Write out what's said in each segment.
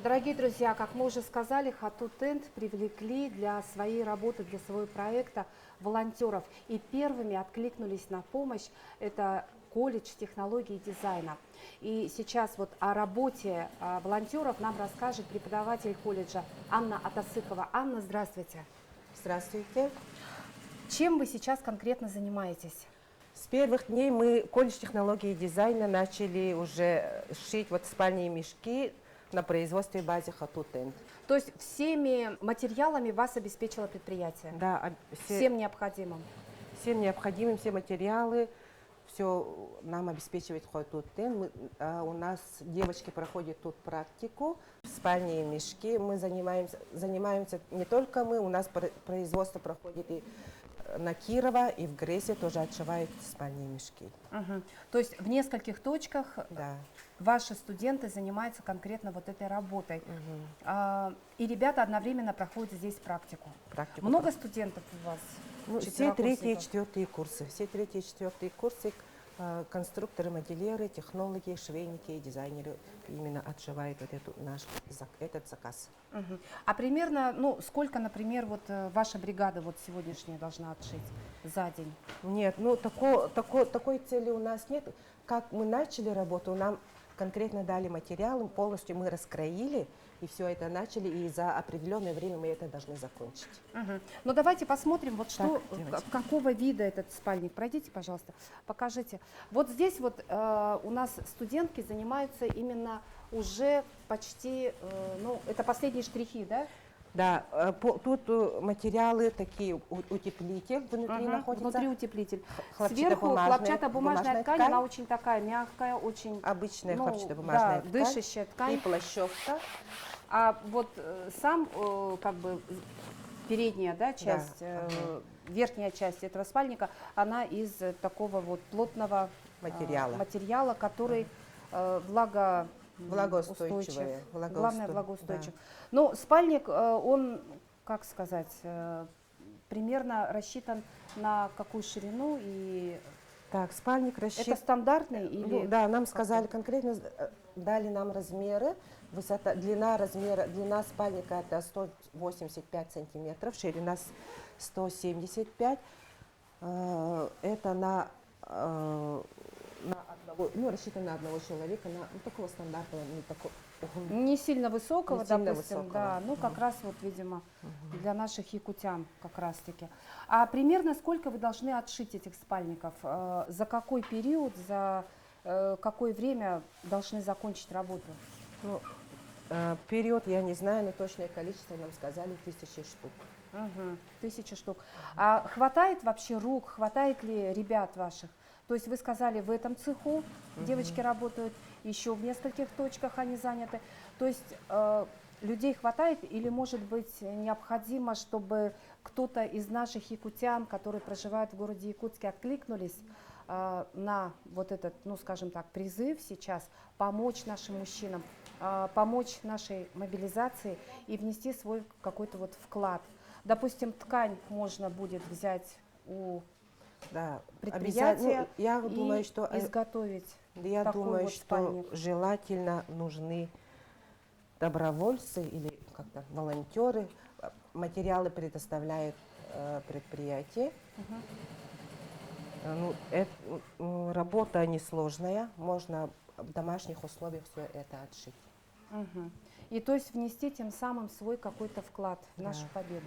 Дорогие друзья, как мы уже сказали, Хату Тент привлекли для своей работы, для своего проекта волонтеров. И первыми откликнулись на помощь это колледж технологий и дизайна. И сейчас вот о работе волонтеров нам расскажет преподаватель колледжа Анна Атасыкова. Анна, здравствуйте. Здравствуйте. Чем вы сейчас конкретно занимаетесь? С первых дней мы колледж технологии и дизайна начали уже шить вот спальные мешки на производстве базе Хату Тент. То есть всеми материалами вас обеспечило предприятие? Да, всем необходимым? Всем необходимым, все материалы, все нам обеспечивает Хату Тент. У нас девочки проходят тут практику, спальные мешки. Мы занимаемся не только мы, у нас производство проходит и на Кирова, и в Гресе тоже отшивают спальные мешки. Угу. То есть в нескольких точках ваши студенты занимаются конкретно вот этой работой. Угу. И ребята одновременно проходят здесь практику. Много студентов у вас? Ну, все третьи и четвертые курсы. Все третьи и четвертые курсы конструкторы, модельеры, технологи, швейники и дизайнеры именно отшивают вот этот заказ. Угу. А примерно, ну, сколько, например, вот ваша бригада вот сегодняшняя должна отшить за день? Нет, ну такой цели у нас нет. Как мы начали работу, нам конкретно дали материалы, полностью мы раскроили, и все это начали, и за определенное время мы это должны закончить. Угу. Ну давайте посмотрим, вот что, какого вида этот спальник. Пройдите, пожалуйста, покажите. Вот здесь вот у нас студентки занимаются именно уже почти, ну это последние штрихи, да? Да, тут материалы такие, утеплитель внутри находится. Внутри утеплитель. Сверху хлопчатобумажная ткань, она очень такая мягкая, очень... Обычная хлопчатобумажная ткань. Дышащая ткань. И плащевка. А вот сам, как бы, передняя, да, часть, верхняя часть этого спальника, она из такого вот плотного материала, который влагоустойчив. Главное, влагоустойчив. Да. Но спальник, он, как сказать, примерно рассчитан на какую ширину и... Так, спальник рассчитан... Это стандартный или... Ну, да, нам сказали конкретно, дали нам размеры. Высота, длина спальника это 185 сантиметров, ширина 175. Это рассчитано на одного человека, такого стандартного, не сильно высокого, не сильно допустим, высокого. Да, ну как раз вот, видимо, для наших якутян как раз таки. А примерно сколько вы должны отшить этих спальников? За какой период, за какое время должны закончить работу? Ну, период я не знаю, но точное количество нам сказали 1000 штук. 1000 штук. А хватает вообще рук, хватает ли ребят ваших? То есть вы сказали, в этом цеху девочки работают, еще в нескольких точках они заняты. То есть людей хватает или, может быть, необходимо, чтобы кто-то из наших якутян, которые проживают в городе Якутске, откликнулись на вот этот, ну, скажем так, призыв сейчас помочь нашим мужчинам, помочь нашей мобилизации и внести свой какой-то вот вклад. Допустим, ткань можно будет взять у предприятия думаю, что изготовить. Я думаю, что желательно нужны добровольцы или как-то волонтеры. Материалы предоставляет предприятие. Работа несложная, можно в домашних условиях все это отшить. И то есть внести тем самым свой какой-то вклад в нашу победу.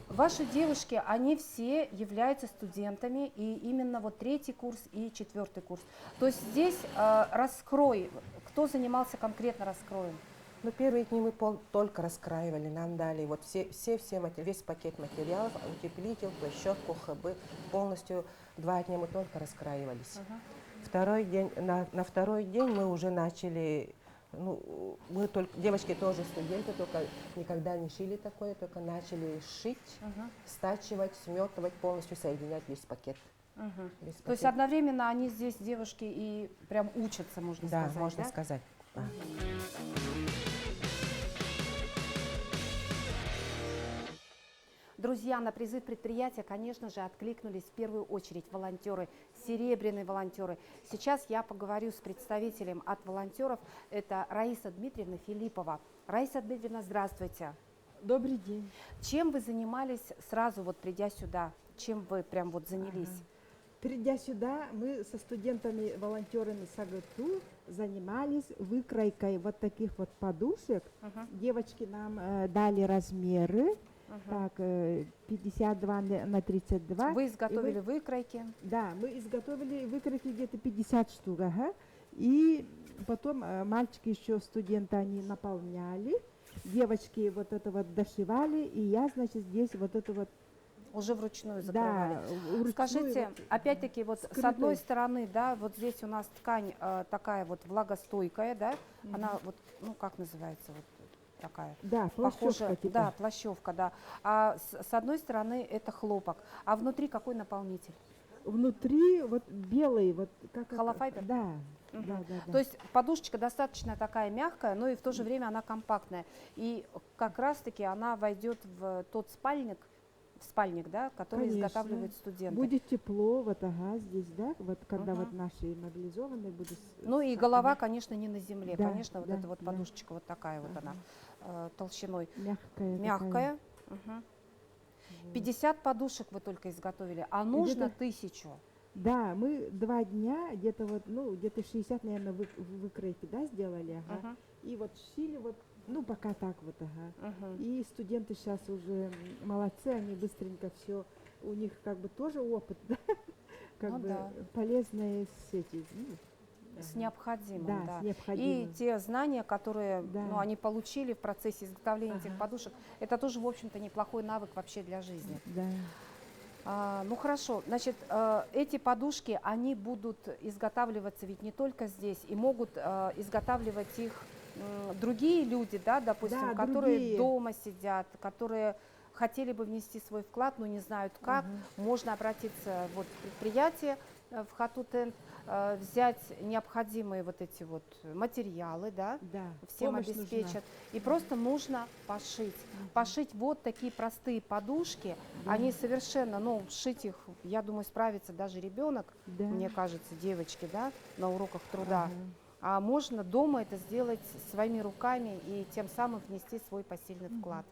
Ваши девушки, они все являются студентами, и именно вот 3-й курс и 4-й курс. То есть здесь раскрой, кто занимался конкретно раскроем? Ну, первые дни мы только раскраивали, нам дали вот весь пакет материалов, утеплитель, плащевку, ХБ, полностью 2 дня мы только раскраивались. Второй день, на второй день мы уже начали, девочки тоже студенты, только никогда не шили такое, только начали шить, стачивать, сметывать, полностью соединять весь пакет. То есть одновременно они здесь, девушки, и прям учатся, можно сказать, да? Можно сказать. Да. Друзья, на призыв предприятия, конечно же, откликнулись в первую очередь волонтеры, серебряные волонтеры. Сейчас я поговорю с представителем от волонтеров, это Раиса Дмитриевна Филиппова. Раиса Дмитриевна, здравствуйте. Добрый день. Чем вы занимались сразу, вот придя сюда? Чем вы прям вот занялись? Придя сюда, мы со студентами-волонтерами САГТУ занимались выкройкой вот таких вот подушек. Девочки нам дали размеры. Так, 52 на 32. Вы изготовили выкройки? Да, мы изготовили выкройки где-то 50 штук. Ага. И потом мальчики еще студенты, они наполняли. Девочки вот это вот дошивали. И я, значит, здесь вот это вот. Уже вручную закрывали. Да, вручную. Скажите, вот, опять-таки, вот с скрытой. одной стороны, да, вот здесь у нас ткань такая вот влагостойкая, да, она вот, ну как называется, вот такая. Да, Похожая, плащевка типа. да, плащевка, да. А с одной стороны это хлопок, а внутри какой наполнитель? Внутри вот белый, вот как это- Холофайбер? Да, Мгм. да. То есть подушечка достаточно такая мягкая, но и в то же время она компактная. И как раз-таки она войдет в тот спальник, да, который Конечно. изготавливают студенты. Будет тепло, вот ага, здесь, да, вот когда Мгм. вот наши мобилизованные будут. Ну и голова, конечно, не на земле. Да, Конечно, вот да, эта вот да. подушечка вот такая вот она, толщиной. Мягкая. Мягкая. Мгм. 50 подушек вы только изготовили, а нужно Где-то- 1000. Да, мы 2 дня, где-то вот, ну, где-то 60, наверное, выкройки, да, сделали, ага. Мгм. И вот шили вот, ну, пока так вот, ага. Мгм. И студенты сейчас уже молодцы, они быстренько все, у них как бы тоже опыт, да, как Ну бы да. полезные сети. Ну, С ага. необходимым, Да, да. с И необходимым. те знания, которые Да. ну, они получили в процессе изготовления этих Ага. подушек, это тоже, в общем-то, неплохой навык вообще для жизни. Да. Ну хорошо, значит, эти подушки, они будут изготавливаться ведь не только здесь, и могут изготавливать их другие люди, да, допустим, Да, которые другие. дома сидят, которые хотели бы внести свой вклад, но не знают как. Можно обратиться вот, в предприятие, в Хату-Тент, взять необходимые вот эти вот материалы, да, Да, всем помощь обеспечат. нужна. И просто нужно пошить. Пошить вот такие простые подушки. Они совершенно, ну, шить их, я думаю, справится даже ребенок, Да. мне кажется, девочки, да, на уроках труда. Ага. А можно дома это сделать своими руками и тем самым внести свой посильный вклад.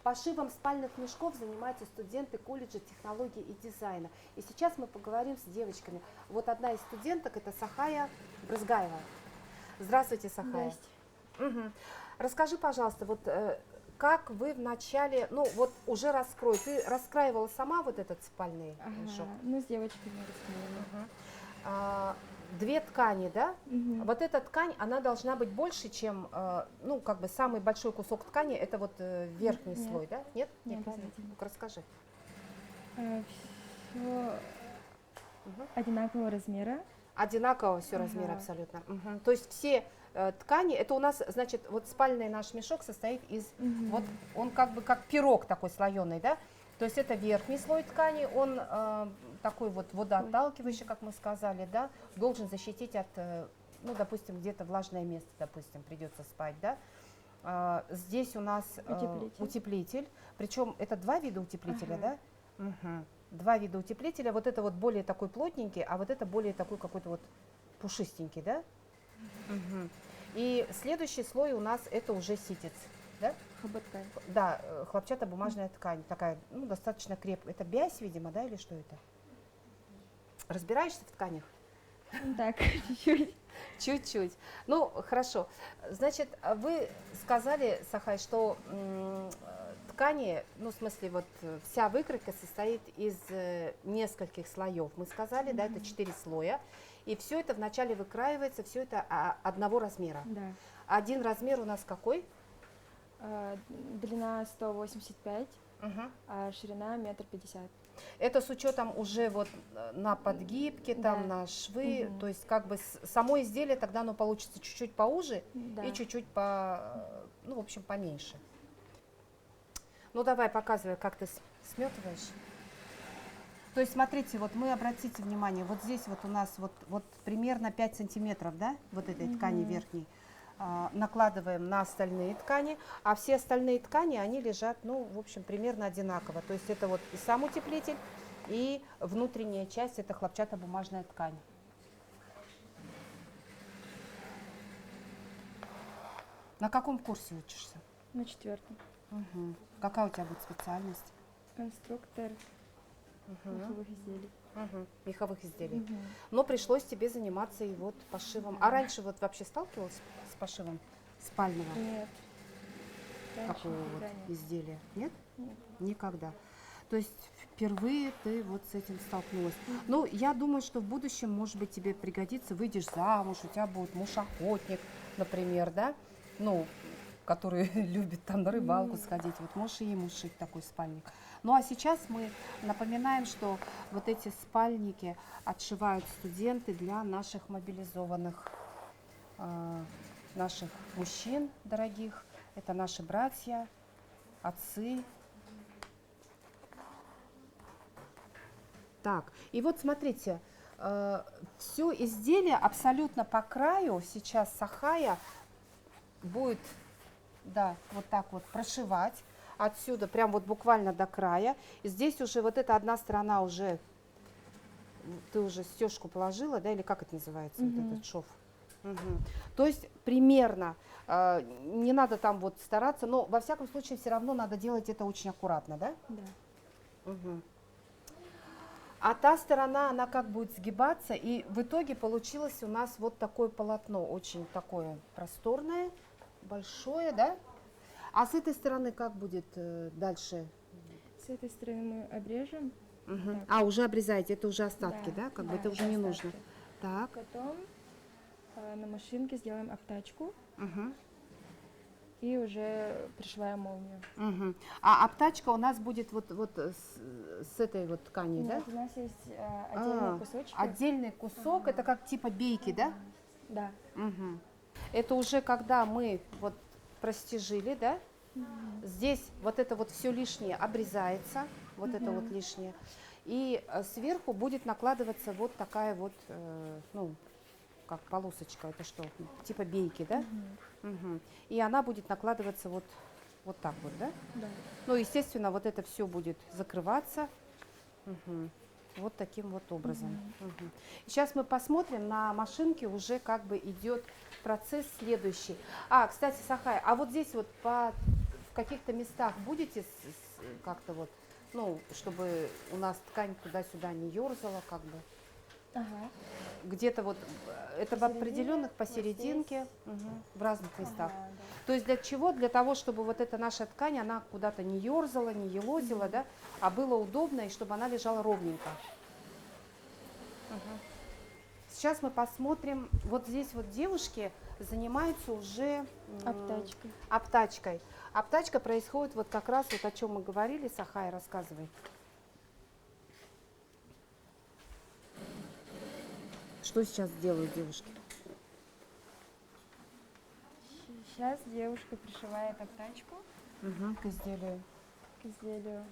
Пошивом спальных мешков занимаются студенты колледжа технологий и дизайна. И сейчас мы поговорим с девочками. Вот одна из студенток – это Сахая Брызгаева. Здравствуйте, Сахая. Мгм. Расскажи, пожалуйста, вот как вы вначале, ну вот уже раскрой, ты раскраивала сама вот этот спальный мешок? Ну, с девочками рассказывала. А, две ткани, да? Вот эта ткань, она должна быть больше, чем, ну, как бы самый большой кусок ткани, это вот верхний Нет. слой, да? Нет? Не Нет, правильно? обязательно. Ну-ка, расскажи. Все одинакового размера. Одинакового все размера Ага. абсолютно. Мгм. То есть все ткани, это у нас, значит, вот спальный наш мешок состоит из, вот он как бы как пирог такой слоеный, да? То есть это верхний слой ткани, он такой вот водоотталкивающий, как мы сказали, да, должен защитить от, ну, допустим, где-то влажное место, допустим, придется спать, да. Здесь у нас утеплитель, причем это два вида утеплителя, да? Мгм. Два вида утеплителя, вот это вот более такой плотненький, а вот это более такой какой-то вот пушистенький, да? Мгм. И следующий слой у нас это уже ситец, да? Хоботкань. Да, хлопчатобумажная ткань, такая, ну, достаточно крепкая. Это бязь, видимо, да, или что это? Разбираешься в тканях? Ну, так, чуть-чуть. Чуть-чуть. Ну, хорошо. Значит, вы сказали, Сахай, что ткани, ну, в смысле, вот вся выкройка состоит из нескольких слоев. Мы сказали, да, это 4 слоя. И все это вначале выкраивается, все это одного размера. Да. Один размер у нас какой? Длина 185, Мгм. а ширина 1,50 м. Это с учетом уже вот на подгибке, там, Да. на швы, Мгм. то есть как бы само изделие тогда оно получится чуть-чуть поуже Да. и чуть-чуть ну, в общем, поменьше. Ну, давай, показывай, как ты сметываешь. То есть, смотрите, вот мы, обратите внимание, вот здесь вот у нас вот примерно 5 сантиметров, да, вот этой ткани верхней. накладываем на остальные ткани, а все остальные ткани, они лежат, ну, в общем, примерно одинаково. То есть это вот и сам утеплитель, и внутренняя часть, это хлопчатобумажная ткань. На каком курсе учишься? На 4. Мгм. Какая у тебя будет специальность? Конструктор меховых изделий. Меховых изделий. Мгм. Но пришлось тебе заниматься и вот пошивом. А раньше вот вообще сталкивалась с пошивом спального Нет. Раньше такого вот никогда нет. изделия? Нет? Нет. Никогда. То есть впервые ты вот с этим столкнулась. Ну, я думаю, что в будущем, может быть, тебе пригодится, выйдешь замуж, у тебя будет муж-охотник, например, да? Ну, который любит там на рыбалку сходить. Вот можешь и ему шить такой спальник. Ну, а сейчас мы напоминаем, что вот эти спальники отшивают студенты для наших мобилизованных, наших мужчин дорогих. Это наши братья, отцы. Так, и вот смотрите, все изделие абсолютно по краю сейчас Сахая будет, да, вот так вот прошивать отсюда, прям вот буквально до края. И здесь уже вот эта одна сторона уже, ты уже стежку положила, да, или как это называется, вот этот шов? Мгм. То есть примерно, не надо там вот стараться, но во всяком случае все равно надо делать это очень аккуратно, да? Да. Мгм. А та сторона, она как будет сгибаться, и в итоге получилось у нас вот такое полотно, очень такое просторное, большое, да? А с этой стороны как будет дальше? С этой стороны мы обрежем. Мгм. Так. А, уже обрезаете, это уже остатки, да? Как бы это уже не остатки. нужно. Так. Потом на машинке сделаем обтачку Мгм. и уже пришиваем молнию. Мгм. А обтачка у нас будет вот с этой вот ткани, да? Нет, у нас есть отдельные А, кусочки. отдельный кусок, это как типа бейки, да? Да. Мгм. Это уже когда мы вот простежили, да? Здесь вот это вот все лишнее обрезается, вот это вот лишнее. И сверху будет накладываться вот такая вот, ну, как полосочка, это что, типа бейки, да? Мгм. И она будет накладываться вот, вот так вот, да? Да. Ну, естественно, вот это все будет закрываться. Мгм. Вот таким вот образом. Мгм. Сейчас мы посмотрим, на машинке уже как бы идет процесс следующий. А, кстати, Сахай, а вот здесь вот в каких-то местах будете как-то вот, ну, чтобы у нас ткань туда-сюда не ерзала, как бы? Ага. Где-то вот, это в Посередине, определенных вот посерединке, в разных местах. Ага, То есть для чего? Для того, чтобы вот эта наша ткань, она куда-то не ерзала, не елозила, да, а было удобно, и чтобы она лежала ровненько. Сейчас мы посмотрим, вот здесь вот девушки занимаются уже Обтачкой. обтачкой. Обтачка происходит вот как раз вот о чем мы говорили, Сахай рассказывает. Что сейчас делают девушки? Сейчас девушка пришивает обтачку К изделию. к изделию.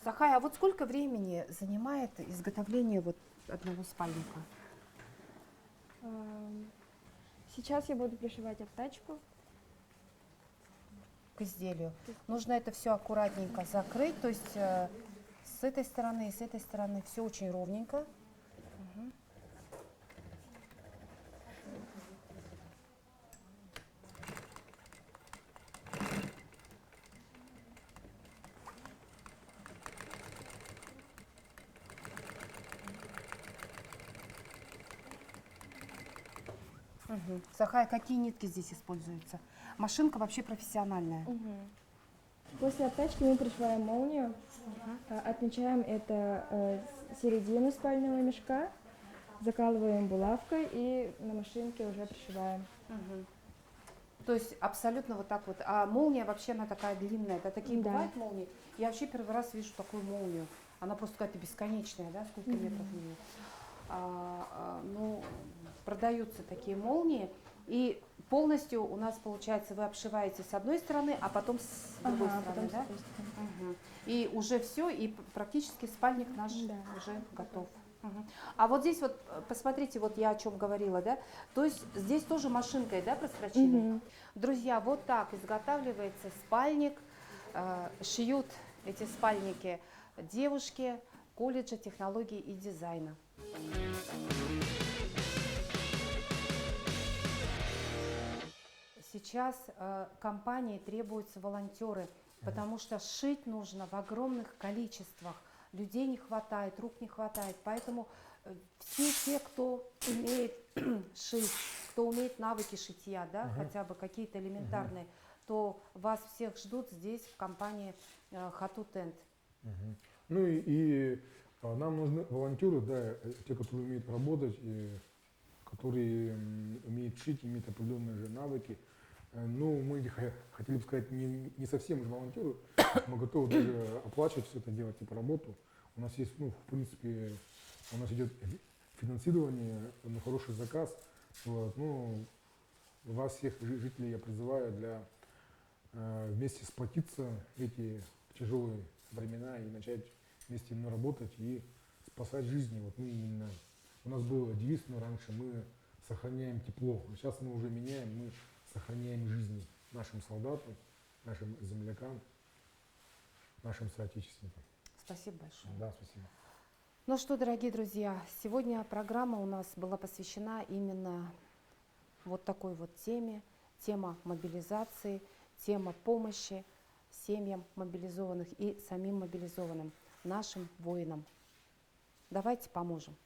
Сахай, а вот сколько времени занимает изготовление вот одного спальника? Сейчас я буду пришивать обтачку. К изделию. Нужно это все аккуратненько закрыть, то есть с этой стороны и с этой стороны все очень ровненько. Сахай, какие нитки здесь используются? Машинка вообще профессиональная. После обтачки мы пришиваем молнию, отмечаем это середину спального мешка, закалываем булавкой и на машинке уже пришиваем. То есть абсолютно вот так вот. А молния вообще она такая длинная. Это такие Да. бывают молнии? Я вообще первый раз вижу такую молнию. Она просто какая-то бесконечная, да? Сколько метров у нее? Ну, продаются такие молнии. И полностью у нас получается, вы обшиваете с одной стороны, а потом с другой стороны, потом с да? другой стороны. И уже все, и практически спальник наш Да. уже готов. Мгм. А вот здесь вот, посмотрите, вот я о чем говорила, да? То есть здесь тоже машинкой, да, прострочили? Мгм. Друзья, вот так изготавливается спальник, шьют эти спальники девушки колледжа технологий и дизайна. Сейчас компании требуются волонтеры, потому что шить нужно в огромных количествах. Людей не хватает, рук не хватает. Поэтому все те, кто умеет шить, кто умеет навыки шитья, да, хотя бы какие-то элементарные, то вас всех ждут здесь, в компании Хату Тент. Мгм. Ну нам нужны волонтеры, да, те, которые умеют работать, и которые умеют шить, имеют определенные же навыки. Ну, мы хотели бы сказать, не совсем уже волонтеры, мы готовы даже оплачивать все это, делать типа работу. У нас есть, ну, в принципе, у нас идет финансирование на хороший заказ. Вот. Ну, вас всех жителей я призываю вместе сплотиться в эти тяжелые времена и начать вместе именно работать и спасать жизни. Вот мы именно, у нас был девиз, но раньше мы сохраняем тепло, а сейчас мы уже меняем, мы сохраняем жизни нашим солдатам, нашим землякам, нашим соотечественникам. Спасибо большое. Да, спасибо. Ну что, дорогие друзья, сегодня программа у нас была посвящена именно вот такой вот теме, тема мобилизации, тема помощи семьям мобилизованных и самим мобилизованным, нашим воинам. Давайте поможем.